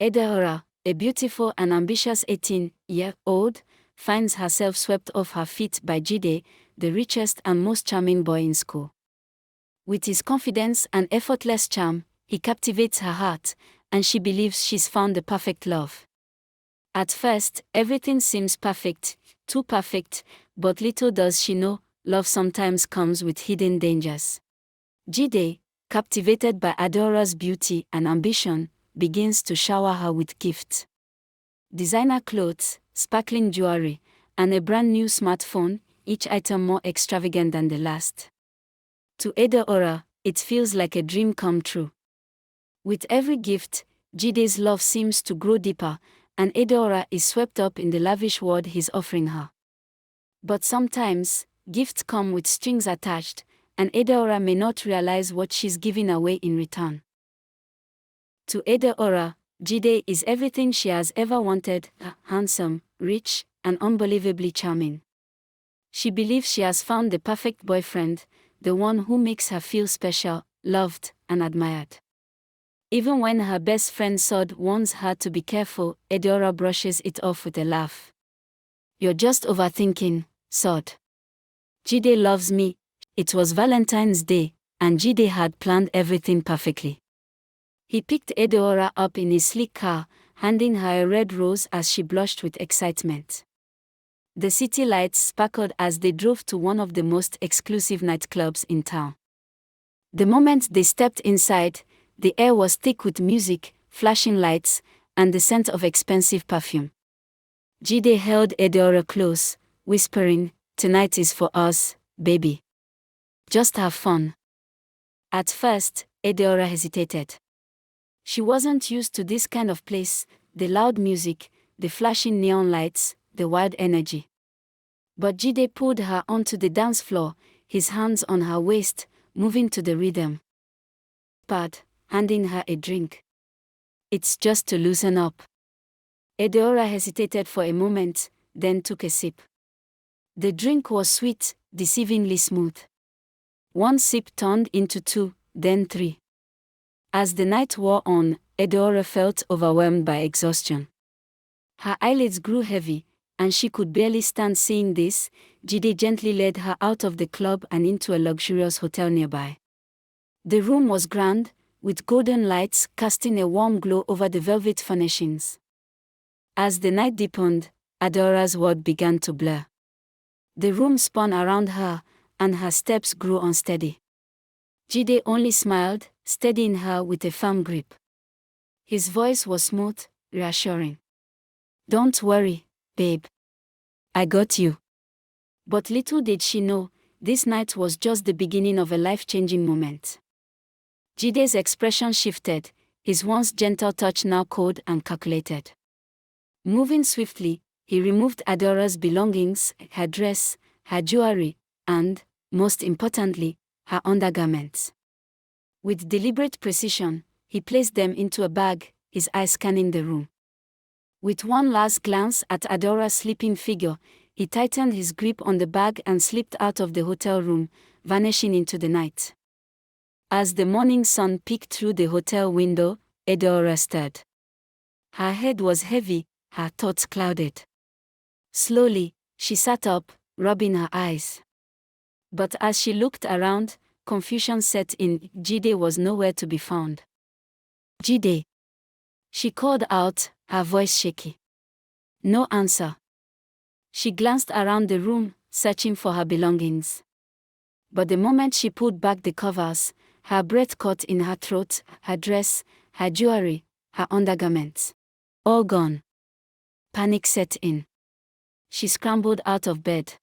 Adora, a beautiful and ambitious 18-year-old, finds herself swept off her feet by Jide, the richest and most charming boy in school. With his confidence and effortless charm, he captivates her heart, and she believes she's found the perfect love. At first, everything seems perfect, too perfect, but little does she know, love sometimes comes with hidden dangers. Jide, captivated by Adora's beauty and ambition, begins to shower her with gifts. Designer clothes, sparkling jewelry, and a brand new smartphone, each item more extravagant than the last. To Adora, it feels like a dream come true. With every gift, Jide's love seems to grow deeper, and Adora is swept up in the lavish world he's offering her. But sometimes, gifts come with strings attached, and Adora may not realize what she's giving away in return. To Adora, Jide is everything she has ever wanted: handsome, rich, and unbelievably charming. She believes she has found the perfect boyfriend, the one who makes her feel special, loved, and admired. Even when her best friend Sod warns her to be careful, Adora brushes it off with a laugh. "You're just overthinking, Sod. Jide loves me." It was Valentine's Day, and Jide had planned everything perfectly. He picked Adora up in his sleek car, handing her a red rose as she blushed with excitement. The city lights sparkled as they drove to one of the most exclusive nightclubs in town. The moment they stepped inside, the air was thick with music, flashing lights, and the scent of expensive perfume. Jide held Adora close, whispering, "Tonight is for us, baby. Just have fun." At first, Adora hesitated. She wasn't used to this kind of place, the loud music, the flashing neon lights, the wild energy. But Jide pulled her onto the dance floor, his hands on her waist, moving to the rhythm. Handing her a drink. "It's just to loosen up." Adora hesitated for a moment, then took a sip. The drink was sweet, deceivingly smooth. One sip turned into two, then three. As the night wore on, Adora felt overwhelmed by exhaustion. Her eyelids grew heavy, and she could barely stand seeing this. Jide gently led her out of the club and into a luxurious hotel nearby. The room was grand, with golden lights casting a warm glow over the velvet furnishings. As the night deepened, Adora's world began to blur. The room spun around her, and her steps grew unsteady. Jide only smiled, steadying her with a firm grip. His voice was smooth, reassuring. "Don't worry, babe. I got you." But little did she know, this night was just the beginning of a life-changing moment. Jide's expression shifted, his once gentle touch now cold and calculated. Moving swiftly, he removed Adora's belongings, her dress, her jewelry, and, most importantly, her undergarments. With deliberate precision, he placed them into a bag, his eyes scanning the room. With one last glance at Adora's sleeping figure, he tightened his grip on the bag and slipped out of the hotel room, vanishing into the night. As the morning sun peeked through the hotel window, Adora stirred. Her head was heavy, her thoughts clouded. Slowly, she sat up, rubbing her eyes. But as she looked around, confusion set in. Jide was nowhere to be found. "Jide!" she called out, her voice shaky. No answer. She glanced around the room, searching for her belongings. But the moment she pulled back the covers, her breath caught in her throat, her dress, her jewelry, her undergarments. All gone. Panic set in. She scrambled out of bed.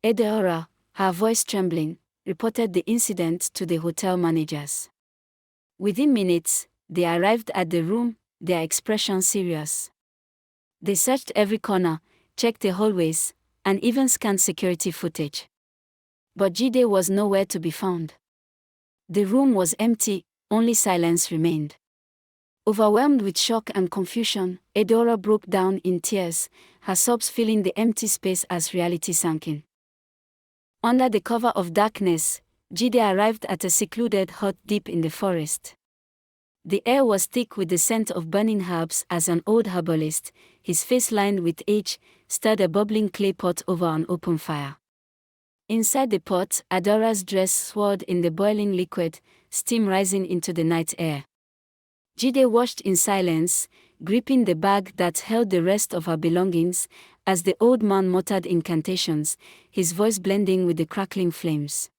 Adora, her voice trembling, reported the incident to the hotel managers. Within minutes, they arrived at the room, their expression serious. They searched every corner, checked the hallways, and even scanned security footage. But Jide was nowhere to be found. The room was empty, only silence remained. Overwhelmed with shock and confusion, Adora broke down in tears, her sobs filling the empty space as reality sank in. Under the cover of darkness, Jide arrived at a secluded hut deep in the forest. The air was thick with the scent of burning herbs as an old herbalist, his face lined with age, stirred a bubbling clay pot over an open fire. Inside the pot, Adora's dress swirled in the boiling liquid, steam rising into the night air. Jide watched in silence, gripping the bag that held the rest of her belongings, as the old man muttered incantations, his voice blending with the crackling flames.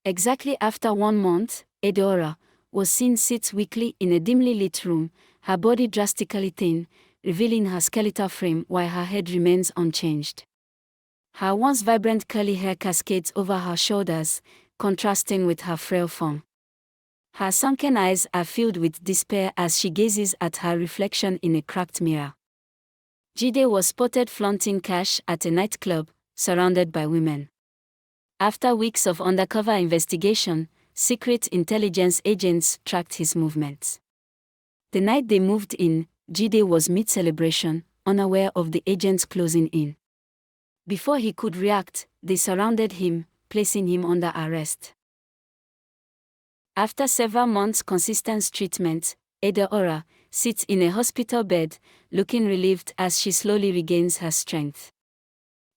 Exactly after 1 month, Adora was seen sit weakly in a dimly lit room, her body drastically thin, revealing her skeletal frame while her head remains unchanged. Her once vibrant curly hair cascades over her shoulders, contrasting with her frail form. Her sunken eyes are filled with despair as she gazes at her reflection in a cracked mirror. Jide was spotted flaunting cash at a nightclub, surrounded by women. After weeks of undercover investigation, secret intelligence agents tracked his movements. The night they moved in, Jide was mid-celebration, unaware of the agents closing in. Before he could react, they surrounded him, placing him under arrest. After several months' consistent treatment, Adora sits in a hospital bed, looking relieved as she slowly regains her strength.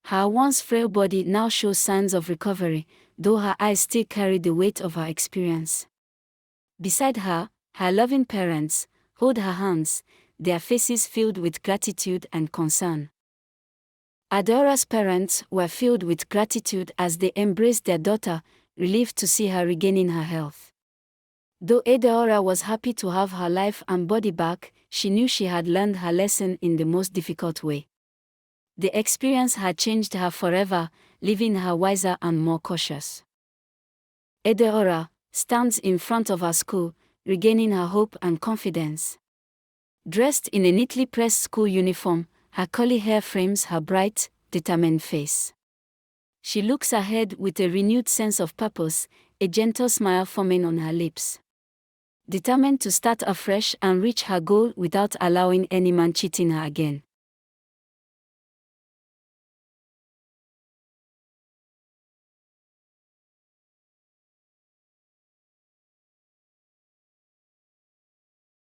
Her once frail body now shows signs of recovery, though her eyes still carry the weight of her experience. Beside her, her loving parents hold her hands, their faces filled with gratitude and concern. Adora's parents were filled with gratitude as they embraced their daughter, relieved to see her regaining her health. Though Adora was happy to have her life and body back, she knew she had learned her lesson in the most difficult way. The experience had changed her forever, leaving her wiser and more cautious. Adora stands in front of her school, regaining her hope and confidence. Dressed in a neatly pressed school uniform, her curly hair frames her bright, determined face. She looks ahead with a renewed sense of purpose, a gentle smile forming on her lips. Determined to start afresh and reach her goal without allowing any man cheating her again.